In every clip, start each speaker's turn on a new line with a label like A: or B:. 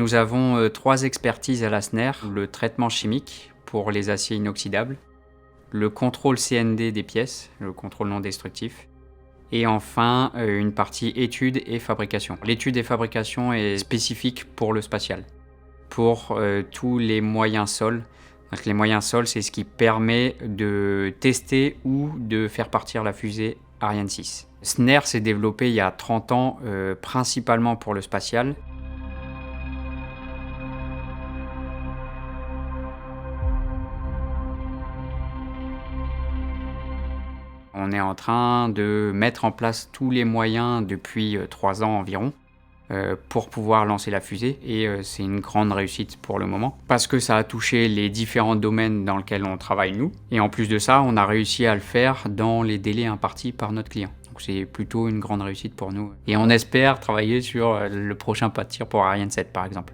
A: Nous avons 3 expertises à la SNER: le traitement chimique pour les aciers inoxydables, le contrôle CND des pièces, le contrôle non destructif, et enfin une partie études et fabrication. L'étude et fabrication est spécifique pour le spatial, pour tous les moyens sols. Donc les moyens sols, c'est ce qui permet de tester ou de faire partir la fusée Ariane 6. SNER s'est développé il y a 30 ans, principalement pour le spatial. On est en train de mettre en place tous les moyens depuis 3 ans environ pour pouvoir lancer la fusée, et c'est une grande réussite pour le moment parce que ça a touché les différents domaines dans lesquels on travaille nous, et en plus de ça on a réussi à le faire dans les délais impartis par notre client. Donc c'est plutôt une grande réussite pour nous, et on espère travailler sur le prochain pas de tir pour Ariane 7 par exemple.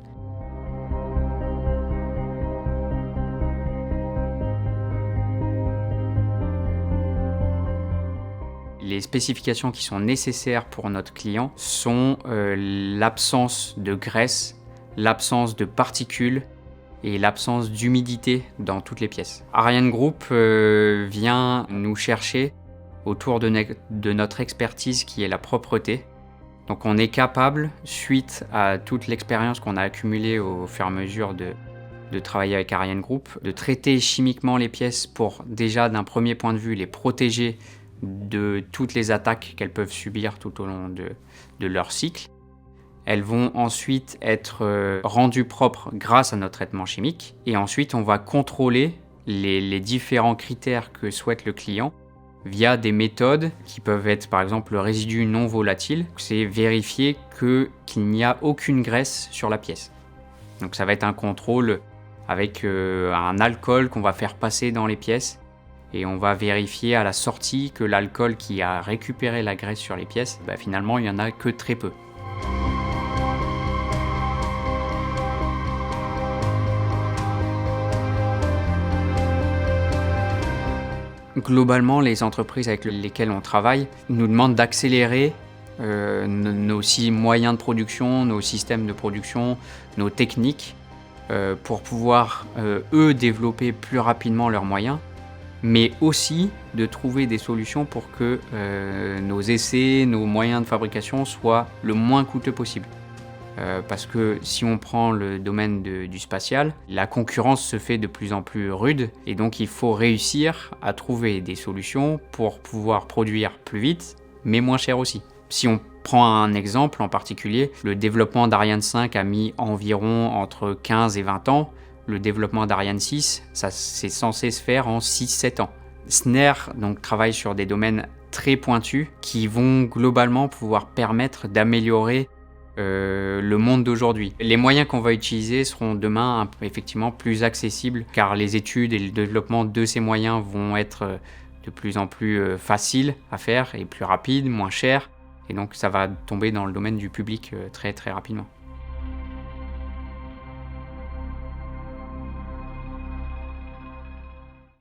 A: Les spécifications qui sont nécessaires pour notre client sont l'absence de graisse, l'absence de particules et l'absence d'humidité dans toutes les pièces. Ariane Group vient nous chercher autour de notre expertise qui est la propreté. Donc on est capable, suite à toute l'expérience qu'on a accumulée au fur et à mesure de travailler avec Ariane Group, de traiter chimiquement les pièces pour déjà d'un premier point de vue les protéger de toutes les attaques qu'elles peuvent subir tout au long de leur cycle. Elles vont ensuite être rendues propres grâce à notre traitement chimique, et ensuite on va contrôler les différents critères que souhaite le client via des méthodes qui peuvent être par exemple le résidu non volatile. C'est vérifier qu'il n'y a aucune graisse sur la pièce. Donc ça va être un contrôle avec un alcool qu'on va faire passer dans les pièces, et on va vérifier à la sortie que l'alcool qui a récupéré la graisse sur les pièces, finalement il n'y en a que très peu. Globalement, les entreprises avec lesquelles on travaille nous demandent d'accélérer nos moyens de production, nos systèmes de production, nos techniques, pour pouvoir eux développer plus rapidement leurs moyens, mais aussi de trouver des solutions pour que nos essais, nos moyens de fabrication soient le moins coûteux possible. Parce que si on prend le domaine du spatial, la concurrence se fait de plus en plus rude, et donc il faut réussir à trouver des solutions pour pouvoir produire plus vite, mais moins cher aussi. Si on prend un exemple en particulier, le développement d'Ariane 5 a mis environ entre 15 et 20 ans. Le développement d'Ariane 6, c'est censé se faire en 6-7 ans. SNER donc, travaille sur des domaines très pointus qui vont globalement pouvoir permettre d'améliorer le monde d'aujourd'hui. Les moyens qu'on va utiliser seront demain effectivement plus accessibles, car les études et le développement de ces moyens vont être de plus en plus faciles à faire et plus rapides, moins chers, et donc ça va tomber dans le domaine du public très très rapidement.